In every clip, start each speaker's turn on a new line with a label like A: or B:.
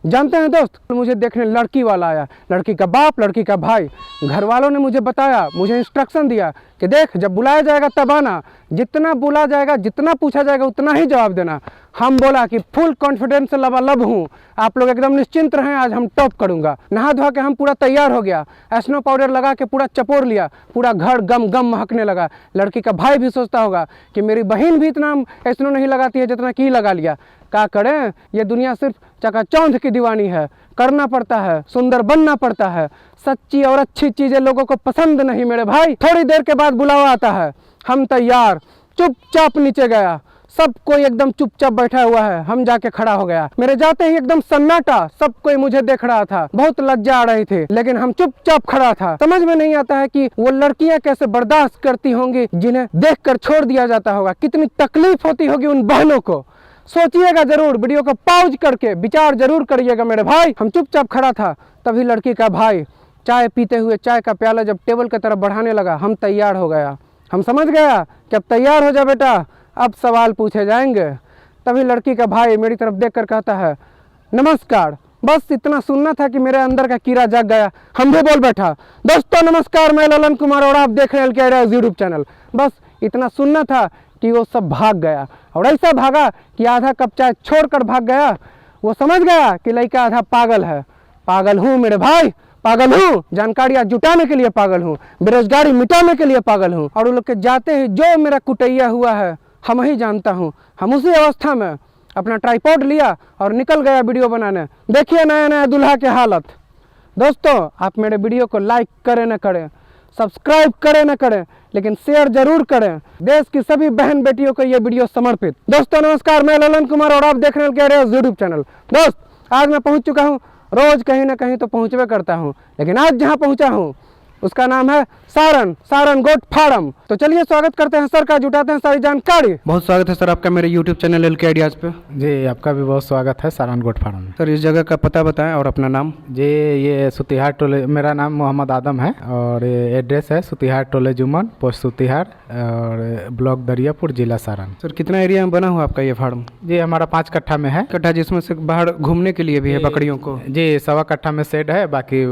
A: जानते हैं दोस्त, मुझे देखने लड़की वाला आया, लड़की का बाप, लड़की का भाई। घर वालों ने मुझे बताया, मुझे इंस्ट्रक्शन दिया कि देख जब बुलाया जाएगा तब आना, जितना बुला जाएगा, जितना पूछा जाएगा उतना ही जवाब देना। हम बोला कि फुल कॉन्फिडेंस से लबालब हूँ, आप लोग एकदम निश्चिंत रहें, आज हम टॉप करूँगा। नहा धोआ के हम पूरा तैयार हो गया, स्नो पाउडर लगा के पूरा चपोर लिया, पूरा घर गम गम महकने लगा। लड़की का भाई भी सोचता होगा कि मेरी बहन भी इतना स्नो नहीं लगाती है जितना कि लगा लिया। क्या करें, ये दुनिया सिर्फ चकाचौंध की दीवानी है, करना पड़ता है, सुंदर बनना पड़ता है। सच्ची और अच्छी चीज़ें लोगों को पसंद नहीं मेरे भाई। थोड़ी देर के बाद बुलावा आता है, हम तैयार, चुपचाप नीचे गया, सब कोई एकदम चुपचाप बैठा हुआ है। हम जाके खड़ा हो गया, मेरे जाते ही एकदम सन्नाटा, सब कोई मुझे देख रहा था, बहुत लज्जा आ रही थी, लेकिन हम चुपचाप खड़ा था। समझ में नहीं आता है कि वो लड़कियां कैसे बर्दाश्त करती होंगी जिन्हें देखकर छोड़ दिया जाता होगा, कितनी तकलीफ होती होगी उन बहनों को। सोचिएगा जरूर, वीडियो को पॉज करके विचार जरूर करिएगा मेरे भाई। हम चुपचाप खड़ा था, तभी लड़की का भाई चाय पीते हुए चाय का प्याला जब टेबल की तरफ बढ़ाने लगा, हम तैयार हो गया। हम समझ गया कि अब तैयार हो जा बेटा, अब सवाल पूछे जाएंगे। तभी लड़की का भाई मेरी तरफ देखकर कहता है नमस्कार। बस इतना सुनना था कि मेरे अंदर का कीड़ा जाग गया, हम भी बोल बैठा दोस्तों नमस्कार, मैं ललन कुमार और आप देख रहे हैं LKIDIAS यूट्यूब चैनल। बस इतना सुनना था कि वो सब भाग गया, और ऐसा भागा कि आधा कप चाय छोड़कर भाग गया। वो समझ गया कि लड़का आधा पागल है। पागल हूँ मेरे भाई, पागल हूँ, जानकारियाँ जुटाने के लिए पागल हूँ, बेरोजगारी मिटाने के लिए पागल हूँ। और वो लोग के जाते ही जो मेरा कुटैया हुआ है हम ही जानता हूँ। हम उसी अवस्था में अपना ट्राइपॉड लिया और निकल गया वीडियो बनाने। देखिए नया नया दूल्हा की हालत। दोस्तों आप मेरे वीडियो को लाइक करें न करें, सब्सक्राइब करें न करें, लेकिन शेयर जरूर करें। देश की सभी बहन बेटियों को ये वीडियो समर्पित। दोस्तों नमस्कार, मैं ललन कुमार और आप देख रहे हैं LKIDIAS यूट्यूब चैनल। दोस्त आज मैं पहुंच चुका हूं, रोज कहीं ना कहीं तो पहुंचवे करता हूं, लेकिन आज जहां पहुंचा हूं उसका नाम है सारण गोट फार्म। तो चलिए स्वागत करते हैं सर का, जुटाते हैं सारी जानकारी। बहुत स्वागत है सर आपका मेरे यूट्यूब चैनल LKIDIAS पे।
B: जी आपका भी बहुत स्वागत है सारण गोट फार्म में।
A: सर इस जगह का पता बताएं और अपना नाम।
B: जी ये सुतिहार टोले, मेरा नाम मोहम्मद आदम है और एड्रेस है सुतिहार टोले जुम्मन, पोस्ट सुतिहार और ब्लॉक दरियापुर, जिला सारण।
A: सर कितना एरिया में बना हुआ आपका ये फार्म?
B: जी हमारा 5 कट्ठा में है।
A: कट्ठा जिसमें से बाहर घूमने के लिए भी है बकरियों को?
B: जी 1.25 कट्ठा में शेड है, बाकी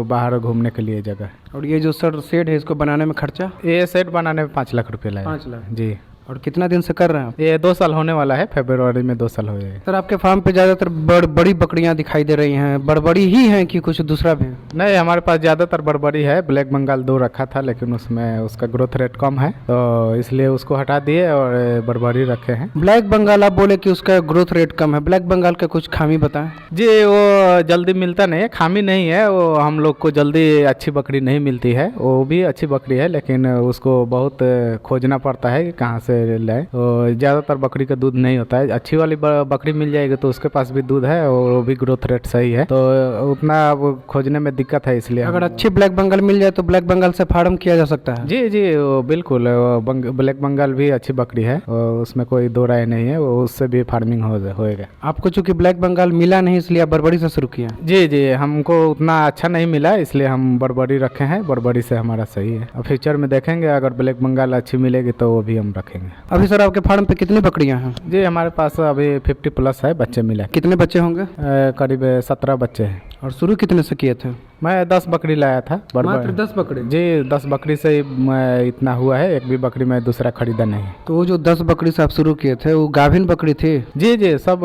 B: बाहर घूमने के लिए जगह।
A: और ये जो सर शेड है इसको बनाने में खर्चा?
B: ये शेड बनाने में 5 लाख रुपये लगा।
A: 5 लाख
B: जी।
A: और कितना दिन से कर रहे हैं आप?
B: ये 2 साल होने वाला है, फरवरी में 2 साल हो जाएगा।
A: सर आपके फार्म पे ज़्यादातर बड़ी बकरियां दिखाई दे रही हैं, बड़ी ही हैं कि कुछ दूसरा भी?
B: नहीं हमारे पास ज़्यादातर बड़ी है। ब्लैक बंगाल 2 रखा था, लेकिन उसमें उसका ग्रोथ रेट कम है तो इसलिए उसको हटा दिए और बड़ी रखे हैं।
A: ब्लैक बंगाल आप बोले कि उसका ग्रोथ रेट कम है, ब्लैक बंगाल का कुछ खामी बताएं।
B: जी वो जल्दी मिलता नहीं है, खामी नहीं है, वो हम लोग को जल्दी अच्छी बकरी नहीं मिलती है। वो भी अच्छी बकरी है लेकिन उसको बहुत खोजना पड़ता है कि कहाँ से लाए। तो ज़्यादातर बकरी का दूध नहीं होता है। अच्छी वाली बकरी मिल जाएगी तो उसके पास भी दूध है और वो भी ग्रोथ रेट सही है, तो उतना अब खोजने में दिक्कत है। इसलिए
A: अगर अच्छी ब्लैक बंगाल मिल जाए तो ब्लैक बंगाल से फार्म किया जा सकता है?
B: जी जी वो बिल्कुल, ब्लैक बंगाल भी अच्छी बकरी है, उसमें कोई दो राय नहीं है, वो उससे भी फार्मिंग होएगा।
A: आपको चूंकि ब्लैक बंगाल मिला नहीं इसलिए आप बड़बड़ी से शुरू किया?
B: जी जी हमको उतना अच्छा नहीं मिला इसलिए हम बड़बड़ी रखे हैं, बड़बड़ी से हमारा सही है। अब फ्यूचर में देखेंगे अगर ब्लैक बंगाल अच्छी मिलेगी तो वो भी हम रखेंगे।
A: अभी सर आपके फार्म पे कितनी बकरियां हैं?
B: जी हमारे पास अभी 50+ है, बच्चे मिले।
A: कितने बच्चे होंगे?
B: करीब 17 बच्चे हैं।
A: और शुरू कितने से किए थे?
B: मैं 10 बकरी लाया था।
A: मात्र 10 बकरी?
B: जी 10 बकरी से इतना हुआ है, एक भी बकरी में दूसरा खरीदा नहीं।
A: तो वो जो 10 बकरी से आप शुरू किए थे वो गाभिन बकरी थी?
B: जी जी सब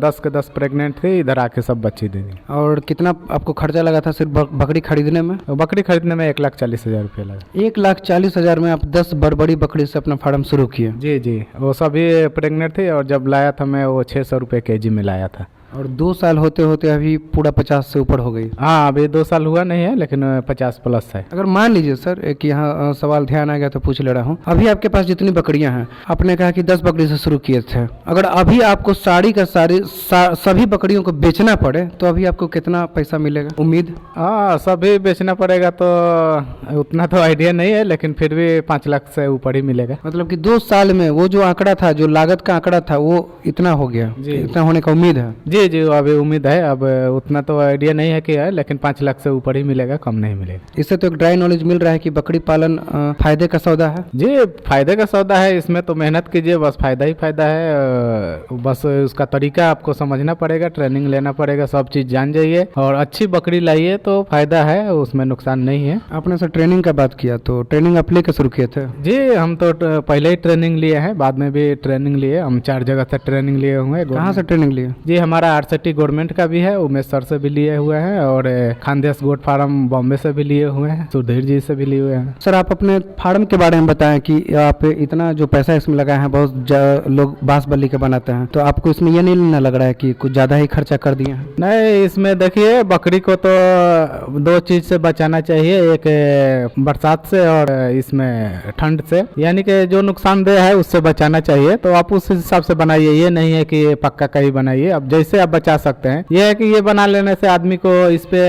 B: 10 के 10 प्रेग्नेंट थी, इधर आके सब बच्ची दे दी।
A: और कितना आपको खर्चा लगा था सिर्फ बकरी खरीदने में?
B: बकरी खरीदने में 1,40,000 रुपये लगा।
A: 1,40,000 में आप 10 बड़ी बकरी से अपना फार्म शुरू किए?
B: जी जी वो सभी प्रेग्नेंट थी और जब लाया था मैं वो 600 रुपये kg में लाया था।
A: और 2 साल होते होते अभी पूरा 50 से ऊपर हो गई?
B: हाँ अभी 2 साल हुआ नहीं है लेकिन 50+ है।
A: अगर मान लीजिए सर एक यहाँ सवाल ध्यान आ गया तो पूछ ले रहा हूँ, अभी आपके पास जितनी बकरियां हैं, आपने कहा कि 10 बकरी से शुरू किए थे, अगर अभी आपको सभी बकरियों को बेचना पड़े तो अभी आपको कितना पैसा मिलेगा उम्मीद?
B: हाँ सभी बेचना पड़ेगा तो उतना तो आइडिया नहीं है, लेकिन फिर भी 5 लाख से ऊपर ही मिलेगा।
A: मतलब कि 2 साल में वो जो आंकड़ा था, जो लागत का आंकड़ा था वो इतना हो गया, इतना होने का उम्मीद है?
B: जी जी जी, अभी उम्मीद है। अब उतना तो आइडिया नहीं है कि है, लेकिन 5 लाख से ऊपर ही मिलेगा, कम नहीं मिलेगा।
A: इससे तो एक ड्राई नॉलेज मिल रहा है कि बकरी पालन फायदे का सौदा है।
B: जी, फायदे का सौदा है। इसमें तो मेहनत कीजिए, बस फायदा ही फायदा है। बस उसका तरीका आपको समझना पड़ेगा, ट्रेनिंग लेना पड़ेगा, सब चीज़ जान जाइए और अच्छी बकरी लाइए तो फायदा है, उसमें नुकसान नहीं है।
A: आपने सर ट्रेनिंग का बात किया, तो ट्रेनिंग आप लेकर शुरू किए थे?
B: जी, हम तो पहले ही ट्रेनिंग लिए हैं, बाद में भी ट्रेनिंग लिए। हम 4 जगह से ट्रेनिंग लिए हुए हैं।
A: कहाँ से ट्रेनिंग लिए?
B: जी, हमारा आरसीटी गवर्नमेंट का भी है, उमेश सर से भी लिए हुए हैं, और खानदेश गोट फार्म बॉम्बे से भी लिए हुए हैं, सुधीर जी से भी लिए हुए हैं।
A: सर आप अपने फार्म के बारे में बताएं कि आप इतना जो पैसा इसमें लगाए हैं, बहुत लोग बांस बल्ली के बनाते हैं, तो आपको इसमें ये नहीं ना लग रहा है कि कुछ ज़्यादा ही खर्चा कर दिए हैं?
B: नहीं, इसमें देखिए, बकरी को तो 2 चीज़ से बचाना चाहिए, एक बरसात से और इसमें ठंड से, यानी कि जो नुकसानदेह है उससे बचाना चाहिए। तो आप उस हिसाब से बनाइए, ये नहीं है कि पक्का का ही बनाइए। अब जैसे आप बचा सकते हैं, ये है कि ये बना लेने से आदमी को इस पे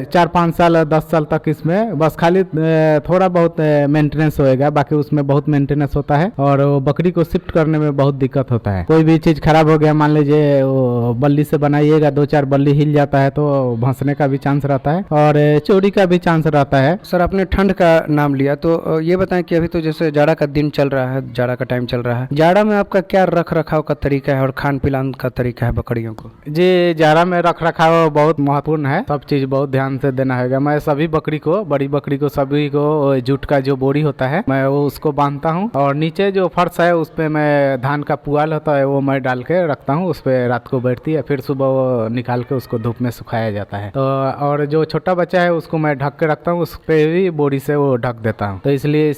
B: 4-5 साल 10 साल तक इसमें बस खाली थोड़ा बहुत मेंटेनेंस होएगा, बाकी उसमें बहुत मेंटेनेंस होता है और वो बकरी को शिफ्ट करने में बहुत दिक्कत होता है। कोई भी चीज़ खराब हो गया, मान लीजिए वो बल्ली से बनाइएगा, 2-4 बल्ली हिल जाता है तो भंसने का भी चांस रहता है और चोरी का भी चांस रहता है।
A: सर आपने ठंड का नाम लिया, तो ये बताएं कि अभी तो जैसे जाड़ा का दिन चल रहा है, जाड़ा का टाइम चल रहा है, जाड़ा में आपका क्या रख रखाव का तरीका है और खान पिलान का तरीका है बकरियों को?
B: जी, जाड़ा में रख रखाव बहुत महत्वपूर्ण है, सब चीज़ बहुत ध्यान से देना होगा। मैं सभी बकरी को, बड़ी बकरी को सभी को जूट का जो बोरी होता है मैं वो उसको बांधता हूँ, और नीचे जो फर्श है उस पर मैं धान का पुआल होता है वो मैं डाल के रखता हूँ, उस पर रात को बैठती है, फिर सुबह वो निकाल के उसको धूप में सुखाया जाता है। तो और जो छोटा बच्चा है उसको मैं ढक के रखता हूँ, उस पर भी बोरी से वो ढक देता हूँ, तो इसलिए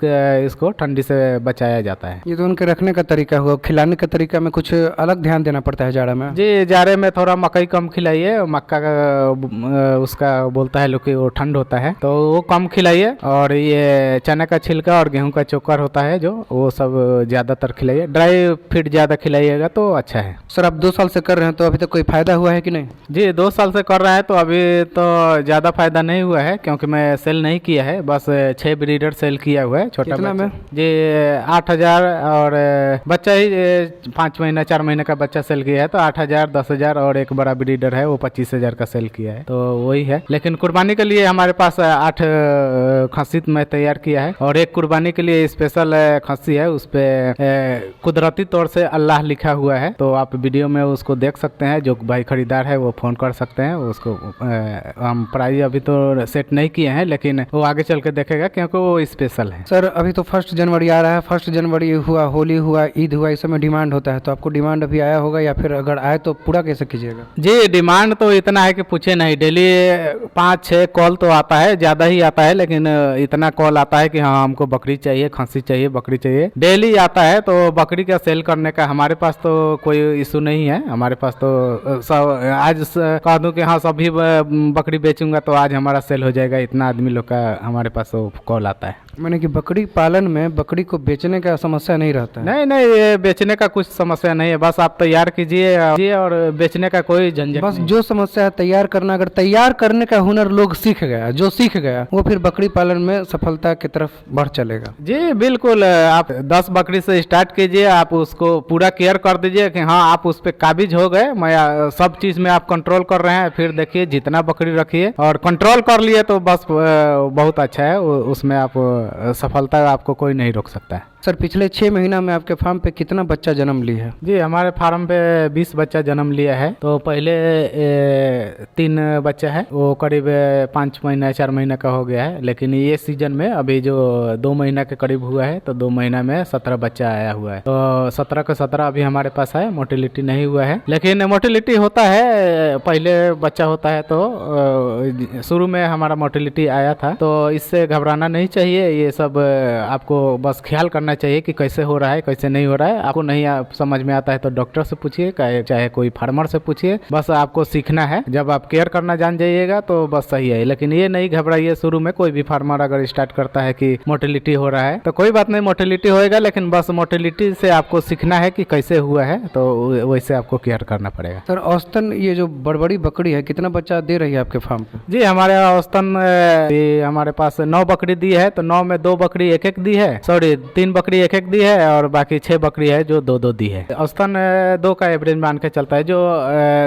B: इसको ठंडी से बचाया जाता है।
A: ये तो उनके रखने का तरीका हुआ, खिलाने का तरीका में कुछ अलग ध्यान देना पड़ता है जाड़ा में?
B: जी, जाड़े में थोड़ा मकई कम खिलाइए, मक्का का उसका बोलता है लोग कि वो ठंड होता है, तो वो कम खिलाइए, और ये चना का छिलका और गेहूं का चोकर होता है जो, वो सब ज़्यादातर खिलाइए। ड्राई फीड ज़्यादा खिलाइएगा तो अच्छा है।
A: सर आप 2 साल से कर रहे हैं, तो अभी तक कोई फायदा हुआ है कि नहीं?
B: जी, 2 साल से कर रहे हैं, तो अभी तो ज़्यादा फायदा नहीं हुआ है, क्योंकि मैं सेल नहीं किया है, बस 6 ब्रीडर सेल किया हुआ है। छोटा
A: कितना में?
B: जी, 8,000, और बच्चा ही 5 महीना 4 महीने का बच्चा सेल किया है, तो 8,000, 10,000, और एक बड़ा ब्रीडर है वो 25,000 का सेल किया है, तो वही है। लेकिन कुर्बानी के लिए हमारे पास 8 खस्सी मैं तैयार किया है, और एक कुर्बानी के लिए स्पेशल खस्सी है, उस पर कुदरती तौर से अल्लाह लिखा हुआ है, तो आप वीडियो में उसको देख सकते हैं। जो भाई खरीदार है वो फ़ोन कर सकते हैं उसको। हम प्राइस अभी तो सेट नहीं किए हैं, लेकिन वो आगे चल के देखेगा, क्योंकि वो स्पेशल है।
A: सर अभी तो 1 जनवरी आ रहा है, 1 जनवरी हुआ, होली हुआ, ईद हुआ, इस समय डिमांड होता है, तो आपको डिमांड अभी आया होगा, या फिर अगर आए तो पूरा कैसे कीजिएगा?
B: जी, डिमांड तो इतना है कि पूछे नहीं, डेली 5-6 कॉल तो आता है, ज़्यादा ही आता है, लेकिन इतना कॉल आता है कि हाँ हमको बकरी चाहिए, खस्सी चाहिए, बकरी चाहिए, डेली आता है। तो बकरी का सेल करने का हमारे पास तो कोई इशू नहीं है। हमारे पास तो सब आज कह दूं कि हाँ सभी बकरी बेचूंगा तो आज हमारा सेल हो जाएगा, इतना आदमी लोग का हमारे पास तो कॉल आता है।
A: मैंने कि बकरी पालन में बकरी को बेचने का समस्या नहीं रहता है?
B: नहीं नहीं, ये बेचने का कुछ समस्या नहीं है, बस आप तैयार कीजिए और बेचने का कोई झंझट
A: बस
B: नहीं।
A: जो समस्या है तैयार करना, अगर तैयार करने का हुनर लोग सीख गया, जो सीख गया वो फिर बकरी पालन में सफलता की तरफ बढ़ चलेगा।
B: जी बिल्कुल, आप 10 बकरी से स्टार्ट कीजिए, आप उसको पूरा केयर कर दीजिए कि हाँ आप उस पर काबिज हो गए, मैं सब चीज़ में आप कंट्रोल कर रहे हैं, फिर देखिए जितना बकरी रखिए और कंट्रोल कर लिए तो बस बहुत अच्छा है, उसमें आप सफलता आपको कोई नहीं रोक सकता है।
A: सर पिछले 6 महीना में आपके फार्म पे कितना बच्चा जन्म लिया है?
B: जी, हमारे फार्म पे 20 बच्चा जन्म लिया है। तो पहले 3 बच्चा है, वो करीब 5 महीना 4 महीना का हो गया है, लेकिन ये सीजन में अभी जो 2 महीना के करीब हुआ है, तो 2 महीना में 17 बच्चा आया हुआ है। तो 17 के 17 अभी हमारे पास है, मोटिलिटी नहीं हुआ है, लेकिन मोटिलिटी होता है, पहले बच्चा होता है तो शुरू में हमारा मोटिलिटी आया था, तो इससे घबराना नहीं चाहिए। ये सब आपको बस ख्याल करना चाहिए कि कैसे हो रहा है कैसे नहीं हो रहा है। आपको नहीं समझ में आता है तो डॉक्टर से पूछिए, चाहे कोई फार्मर से पूछिए, बस आपको सीखना है। जब आप केयर करना जान जाइएगा तो बस सही है, लेकिन ये नहीं घबराइए। शुरू में कोई भी फार्मर अगर स्टार्ट करता है कि मोटिलिटी हो रहा है तो कोई बात नहीं, मोटिलिटी होएगा, लेकिन बस मोटिलिटी से आपको सीखना है कि कैसे हुआ है, तो वैसे आपको केयर करना पड़ेगा।
A: सर औसतन ये जो बड़ी बकरी है कितना बच्चा दे रही है आपके फार्म पे?
B: जी, हमारे औसतन हमारे पास 9 बकरी दी है, तो 9 में 2 बकरी एक दी है, सॉरी 3 बकरी एक एक दी है और बाकी 6 बकरी है जो 2 2 दी है। औसतन 2 का एवरेज मान के चलता है। जो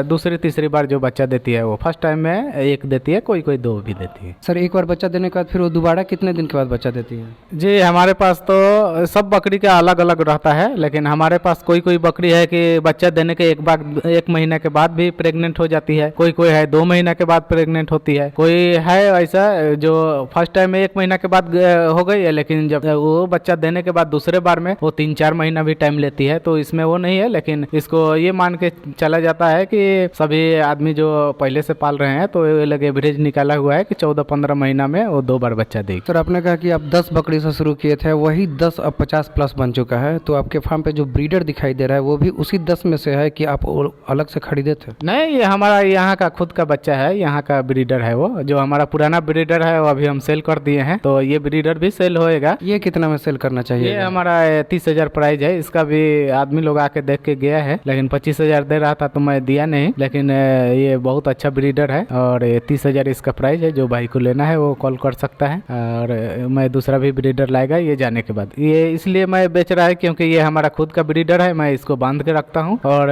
B: दूसरी तीसरी बार जो बच्चा देती है वो फर्स्ट टाइम में 1 देती है, कोई कोई 2 भी देती है।
A: सर एक बार बच्चा देने के बाद फिर वो दोबारा कितने दिन के बाद बच्चा देती है?
B: जी हमारे पास तो सब बकरी का अलग अलग रहता है, लेकिन हमारे पास कोई कोई बकरी है कि बच्चा देने के 1 महीने के बाद भी प्रेग्नेंट हो जाती है, कोई कोई है 2 महीना के बाद प्रेग्नेंट होती है, कोई है ऐसा जो फर्स्ट टाइम में 1 महीना के बाद हो गई है, लेकिन जब वो बच्चा देने के बाद दूसरे बार में वो 3-4 महीना भी टाइम लेती है। तो इसमें वो नहीं है, लेकिन इसको ये मान के चला जाता है कि सभी आदमी जो पहले से पाल रहे हैं तो ये लगे एवरेज निकाला हुआ है कि 14-15 महीना में वो 2 बार बच्चा देगी।
A: सर आपने कहा कि आप 10 बकरी से शुरू किए थे, वही 10 अब 50 प्लस बन चुका है, तो आपके फार्म पे जो ब्रीडर दिखाई दे रहा है वो भी उसी 10 में से है कि आप अलग से खरीदे थे?
B: नहीं, ये हमारा यहाँ का खुद का बच्चा है, यहाँ का ब्रीडर है। वो जो हमारा पुराना ब्रीडर है वो अभी हम सेल कर दिए हैं, तो ये ब्रीडर भी सेल होएगा।
A: ये कितना में सेल करना चाहिए?
B: ये हमारा 30,000 प्राइस है। इसका भी आदमी लोग आके देख के गया है, लेकिन 25,000 दे रहा था तो मैं दिया नहीं, लेकिन ये बहुत अच्छा ब्रीडर है और 30,000 इसका प्राइस है। जो भाई को लेना है वो कॉल कर सकता है और मैं दूसरा भी ब्रीडर लाएगा ये जाने के बाद। ये इसलिए मैं बेच रहा है क्योंकि ये हमारा खुद का ब्रीडर है, मैं इसको बांध के रखता हूँ और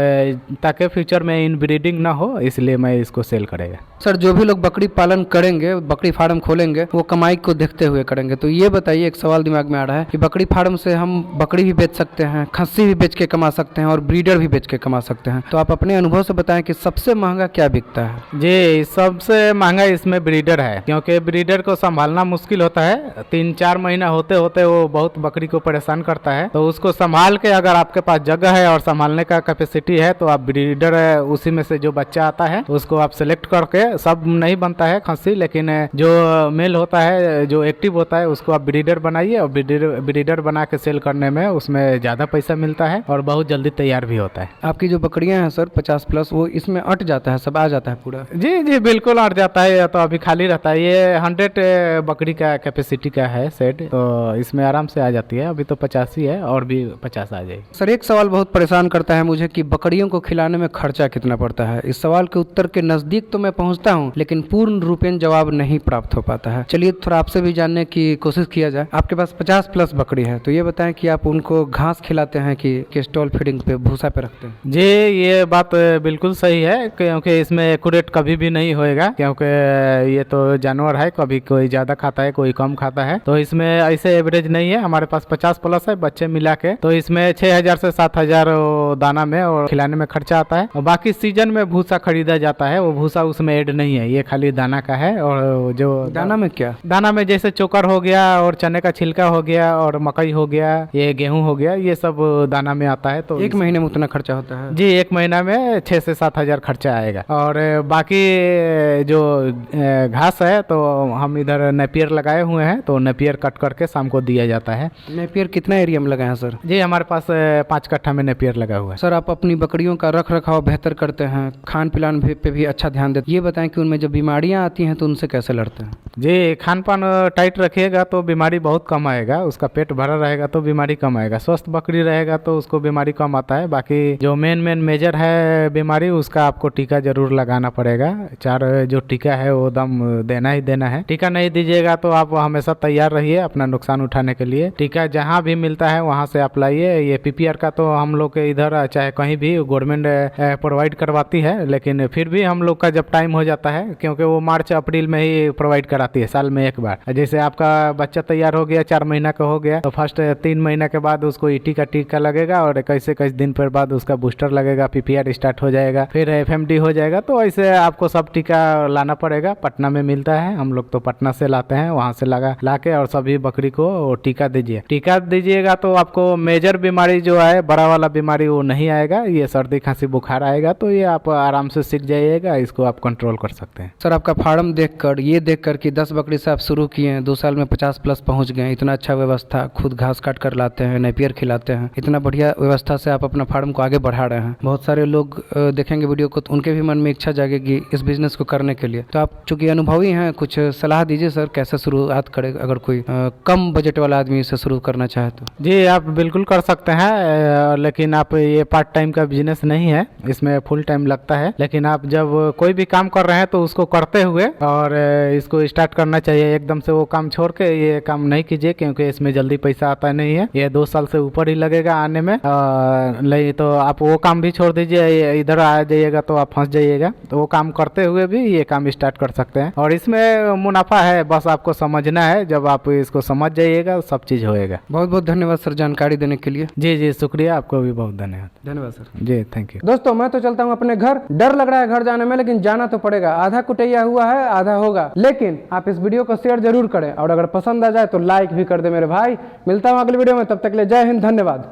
B: ताकि फ्यूचर में इन ब्रीडिंग ना हो, इसलिए मैं इसको सेल करेगा।
A: सर जो भी लोग बकरी पालन करेंगे, बकरी फार्म खोलेंगे, वो कमाई को देखते हुए करेंगे, तो ये बताइए, एक सवाल दिमाग में आ रहा है कि बकरी फार्म से हम बकरी भी बेच सकते हैं, खस्सी भी बेच के कमा सकते हैं और ब्रीडर भी बेच के कमा सकते हैं, तो आप अपने अनुभव से बताएं कि सबसे महंगा क्या बिकता है?
B: जी सबसे महंगा इसमें ब्रीडर है, क्योंकि ब्रीडर को संभालना मुश्किल होता है। 3-4 महीना होते होते वो बहुत बकरी को परेशान करता है, तो उसको संभाल के अगर आपके पास जगह है और संभालने का कैपेसिटी है तो आप ब्रीडर उसी में से जो बच्चा आता है उसको आप सेलेक्ट करके, सब नहीं बनता है खस्सी, लेकिन जो मेल होता है जो एक्टिव होता है उसको आप ब्रीडर बनाइए और ब्रीडर बना के सेल करने में उसमें ज़्यादा पैसा मिलता है और बहुत जल्दी तैयार भी होता है।
A: आपकी जो बकरियां हैं सर 50 प्लस, वो इसमें अट जाता है, सब आ जाता है पूरा?
B: जी जी बिल्कुल अट जाता है, तो अभी खाली रहता है। ये 100 बकरी का कैपेसिटी का है सेट, तो इसमें आराम से आ जाती है। अभी तो 50 ही है और भी 50 आ जाएगी।
A: सर एक सवाल बहुत परेशान करता है मुझे कि बकरियों को खिलाने में खर्चा कितना पड़ता है। इस सवाल के उत्तर के नज़दीक तो मैं पहुंचता हूं, लेकिन पूर्ण रूपेण जवाब नहीं प्राप्त हो पाता है। चलिए थोड़ा आपसे भी जानने की कोशिश किया जाए। आपके पास 50 प्लस बकरी है, तो ये बताएं कि आप उनको घास खिलाते हैं कि स्टॉल फीडिंग पे भूसा पे रखते हैं?
B: जी ये बात बिल्कुल सही है, क्योंकि इसमें एक्यूरेट कभी भी नहीं होएगा, क्योंकि ये तो जानवर है, कभी कोई ज़्यादा खाता है कोई कम खाता है, तो इसमें ऐसे एवरेज नहीं है। हमारे पास 50 प्लस है बच्चे मिला के, तो इसमें 6,000 से 7,000 दाना में और खिलाने में खर्चा आता है, और बाकी सीजन में भूसा खरीदा जाता है। वो भूसा उसमें ऐड नहीं है, ये खाली दाना का है। और जो
A: दाना में क्या?
B: दाना में जैसे चोकर हो गया और चने का छिलका हो गया और मकई हो गया, ये गेहूं हो गया, ये सब दाना में आता है। तो
A: 1 महीने में उतना खर्चा होता है?
B: जी 1 महीना में 6 से 7,000 खर्चा आएगा। और बाकी जो घास है तो हम इधर नेपियर लगाए हुए हैं, तो नेपियर कट करके शाम को दिया जाता है।
A: नेपियर कितना एरिया में लगाए हैं सर?
B: जी हमारे पास 5 कट्ठा में नेपियर लगा हुआ है।
A: सर आप अपनी बकरियों का रख रखाव बेहतर करते हैं, खान पिलान पे भी अच्छा ध्यान देते हैं, ये बताएं कि उनमें जब बीमारियां आती हैं तो उनसे कैसे लड़ते हैं?
B: जी खान पान टाइट रखिएगा तो बीमारी बहुत कम आएगा, उसका पेट भरा रहेगा तो बीमारी कम आएगा। स्वस्थ बकरी रहेगा तो उसको बीमारी कम आता है। बाकी जो मेन मेजर है बीमारी, उसका आपको टीका जरूर लगाना पड़ेगा। 4 जो टीका है वो दम देना ही देना है। टीका नहीं दीजिएगा तो आप हमेशा तैयार रहिए अपना नुकसान उठाने के लिए। टीका जहाँ भी मिलता है वहाँ से आप लाइए। ये PPR का तो हम लोग के इधर चाहे कहीं भी गवर्नमेंट प्रोवाइड करवाती है, लेकिन फिर भी हम लोग का जब टाइम हो जाता है, क्योंकि वो मार्च अप्रैल में ही प्रोवाइड कराती है साल में एक बार। जैसे आपका बच्चा तैयार हो गया 4 महीना का हो गया, तो फर्स्ट 3 महीना के बाद उसको ET का टीका लगेगा और कैसे दिन पर बाद उसका बूस्टर लगेगा, PPR स्टार्ट हो जाएगा, फिर FMD हो जाएगा। तो ऐसे आपको सब टीका लाना पड़ेगा। पटना में मिलता है, हम लोग तो पटना से लाते हैं, वहाँ से ला के और सभी बकरी को टीका दीजिए। टीका दीजिएगा तो आपको मेजर बीमारी जो है, बड़ा वाला बीमारी, वो नहीं आएगा। ये सर्दी खांसी बुखार आएगा तो ये आप आराम से सीख जाइएगा, इसको आप कंट्रोल कर सकते हैं।
A: सर आपका फार्म देखकर कि 10 बकरी से आप शुरू किए हैं, 2 साल में 50 प्लस पहुंच गए, इतना अच्छा व्यवस्था, खुद घास काट कर लाते हैं, नेपियर खिलाते हैं, इतना बढ़िया व्यवस्था से आप अपना फार्म को आगे बढ़ा रहे हैं। बहुत सारे लोग देखेंगे वीडियो को तो उनके भी मन में इच्छा जागेगी इस बिजनेस को करने के लिए। तो आप चूंकि अनुभवी हैं, कुछ सलाह दीजिए सर, कैसे शुरुआत करे अगर कोई कम बजट वाला आदमी इसे शुरू करना चाहे तो?
B: जी आप बिल्कुल कर सकते हैं, लेकिन आप ये पार्ट टाइम का बिजनेस नहीं है, इसमें फुल टाइम लगता है। लेकिन आप जब कोई भी काम कर रहे हैं तो उसको करते हुए और इसको स्टार्ट करना चाहिए। एकदम से वो काम छोड़ के ये काम नहीं कीजिए, क्योंकि इसमें जल्दी पैसा का आता नहीं है, ये 2 साल से ऊपर ही लगेगा आने में। नहीं तो आप वो काम भी छोड़ दीजिए, इधर आ जाइएगा तो आप फंस जाइएगा। तो वो काम करते हुए भी ये काम स्टार्ट कर सकते हैं, और इसमें मुनाफा है, बस आपको समझना है। जब आप इसको समझ जाइएगा सब चीज़ होएगा।
A: बहुत बहुत धन्यवाद सर जानकारी देने के लिए।
B: जी जी शुक्रिया, आपको भी बहुत धन्यवाद।
A: धन्यवाद सर।
B: Ji thank you.
A: दोस्तों मैं तो चलता हूँ अपने घर, डर लग रहा है घर जाने में, लेकिन जाना तो पड़ेगा। आधा कुटैया हुआ है, आधा होगा, लेकिन आप इस वीडियो को शेयर जरूर करें, और अगर पसंद आ जाए तो लाइक भी कर दे मेरे भाई। मिलता हूँ अगले वीडियो में, तब तक के लिए जय हिंद, धन्यवाद।